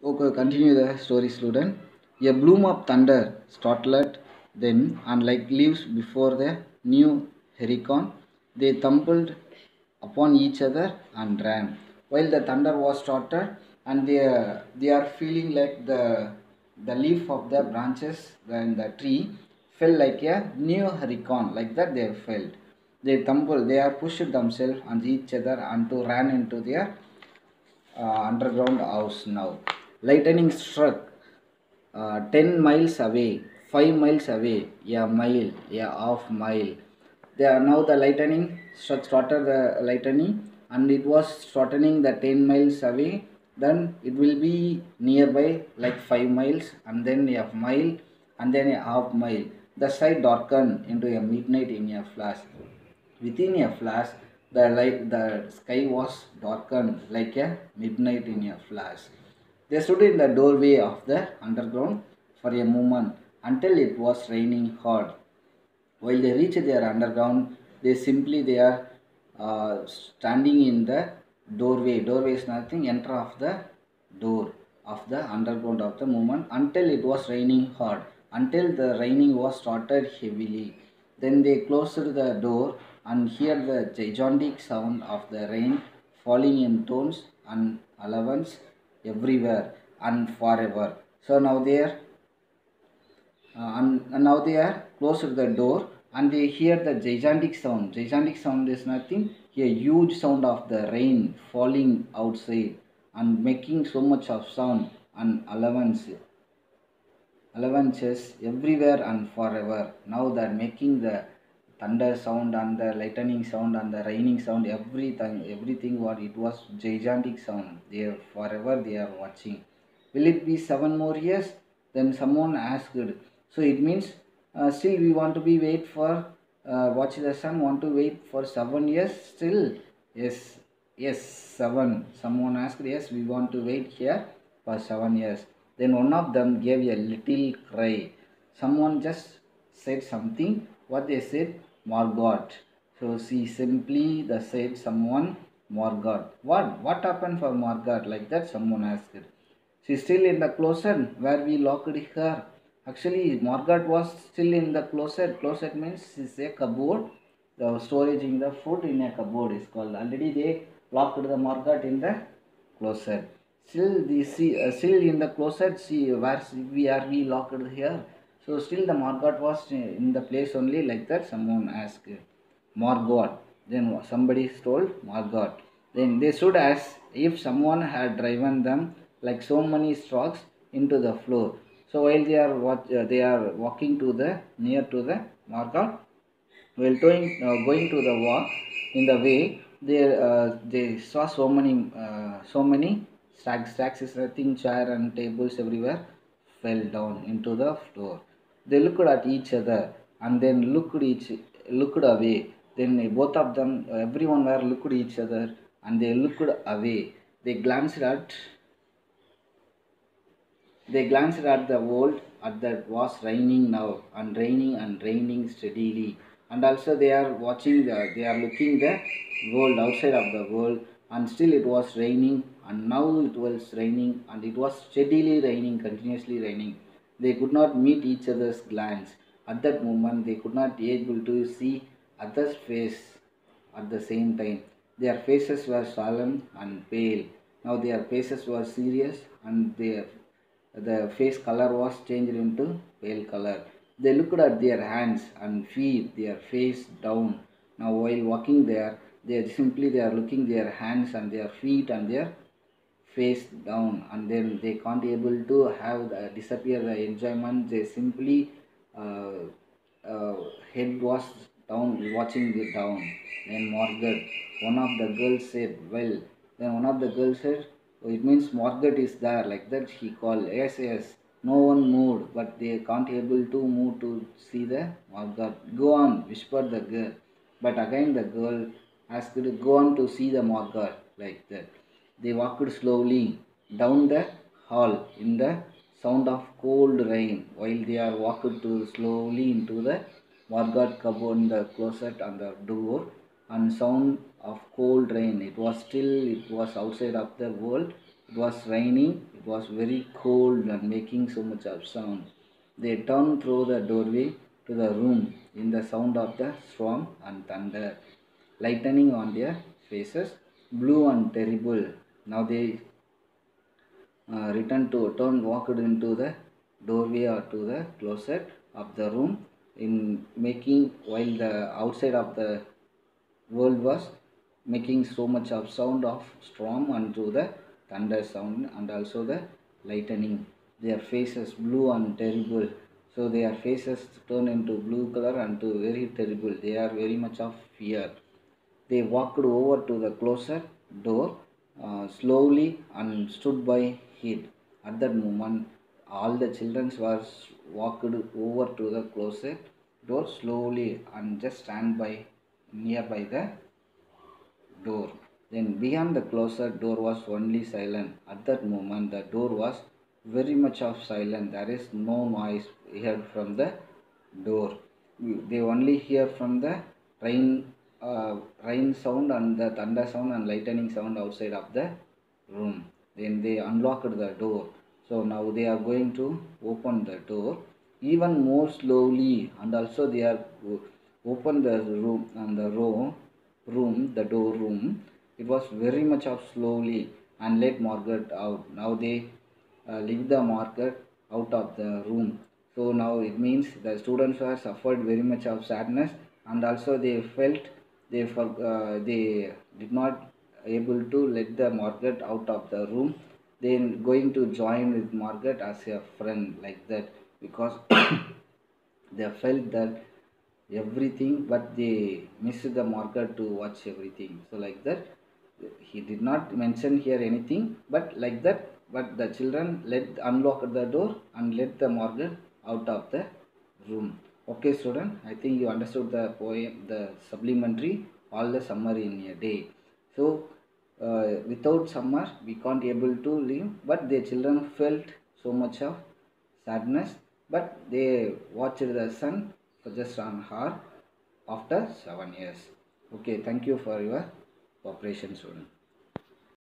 Okay, continue the story, student. A bloom of thunder startled them, and like leaves before the new hurricane, they tumbled upon each other and ran. While the thunder was started, and they are feeling like the leaf of the branches and the tree fell like a new hurricane, like that they felt. They tumbled, they are pushed themselves and each other and to ran into their underground house now. Lightning struck 10 miles away, 5 miles away, a mile, a half mile. There now the lightning started the lightning and it was shortening the 10 miles away. Then it will be nearby like 5 miles and then a mile and then a half mile. The sky darkened into a midnight in a flash. Within a flash, the sky was darkened like a midnight in a flash. They stood in the doorway of the underground for a moment until it was raining hard. While they reach their underground, they are standing in the doorway. Doorway is nothing. Enter of the door of the underground of the movement until it was raining hard. Until the raining was started heavily. Then they closed the door and hear the gigantic sound of the rain falling in tones and allowance everywhere and forever. So now they are and now they are close to the door and they hear the gigantic sound. Gigantic sound is nothing, a huge sound of the rain falling outside and making so much of sound and allowances everywhere and forever. Now they are making the thunder sound and the lightning sound and the raining sound, everything what it was gigantic sound. They are forever they are watching. Will it be 7 more years? Then someone asked. So it means still we want to be wait for watch the sun. Want to wait for 7 years still? Yes, yes, 7. Someone asked. Yes, we want to wait here for 7 years. Then one of them gave a little cry. Someone just said something. What they said? Margot. So she simply the said someone Margot. What happened for Margot? Like that someone asked. She's still in the closet where we locked her. Actually, Margaret was still in the closet. Closet means it's a cupboard. The storage in the food in a cupboard is called. Already they locked the Margaret in the closet. Still in the closet. See where we locked here. So still the Margaret was in the place only like that. Someone asked Margot. Then somebody told Margot. Then they stood as if someone had driven them like so many strokes into the floor. So while they are walking to the near to the Margot, while going to the walk in the way, they saw so many stacks is nothing, chair and tables everywhere fell down into the floor. They looked at each other and then looked away. Then both of them, everyone were looked at each other and they looked away. They glanced at the world that was raining now and raining steadily. And also they are looking the world outside of the world and still it was raining and now it was raining and it was steadily raining, continuously raining. They could not meet each other's glance. At that moment they could not able to see others' face at the same time. Their faces were solemn and pale. Now their faces were serious and the face color was changed into pale color. They looked at their hands and feet, their face down. Now while walking there, they are looking their hands and their feet and their face down and then they can't able to have disappear the enjoyment. They simply uh, uh, head was down watching the down. Then Margaret, one of the girls said, well, then one of the girls said, oh, it means Margaret is there, like that she called. Yes, yes, no one moved but they can't able to move to see the Margaret. Go on, whispered the girl, but again the girl asked to go on to see the Margaret, like that. They walked slowly down the hall in the sound of cold rain while they are walked to slowly into the Margaret cupboard in the closet and the door and sound of cold rain. It was still, it was outside of the world. It was raining, it was very cold and making so much of sound. They turned through the doorway to the room in the sound of the storm and thunder, lightning on their faces, blue and terrible. Now they walked into the doorway or to the closet of the room in making while the outside of the world was making so much of sound of storm and to the thunder sound and also the lightning. Their faces blue and terrible. So their faces turn into blue color and to very terrible. They are very much of fear. They walked over to the closet door slowly and stood by it. At that moment, all the children were walked over to the closet door slowly and just stand by nearby the door. Then beyond the closet door was only silent. At that moment, the door was very much of silent. There is no noise heard from the door. They only hear from the rain, rain sound and the thunder sound and lightning sound outside of the room. Then they unlocked the door. So now they are going to open the door even more slowly, and also they are open the room and the the door room. It was very much of slowly and let Margaret out. Now they leave the Margaret out of the room. So now it means the students were suffered very much of sadness, and also they felt they did not able to let the Margaret out of the room. Then going to join with Margaret as a friend like that, because they felt that everything, but they missed the marker to watch everything. So like that, he did not mention here anything, but like that, but the children let unlock the door and let the marker out of the room. Okay student, I think you understood the poem, the supplementary, all the summer in a day. So without summer we can't able to live, but the children felt so much of sadness, but they watched the sun for just an hour after 7 years. Okay, thank you for your cooperation, student.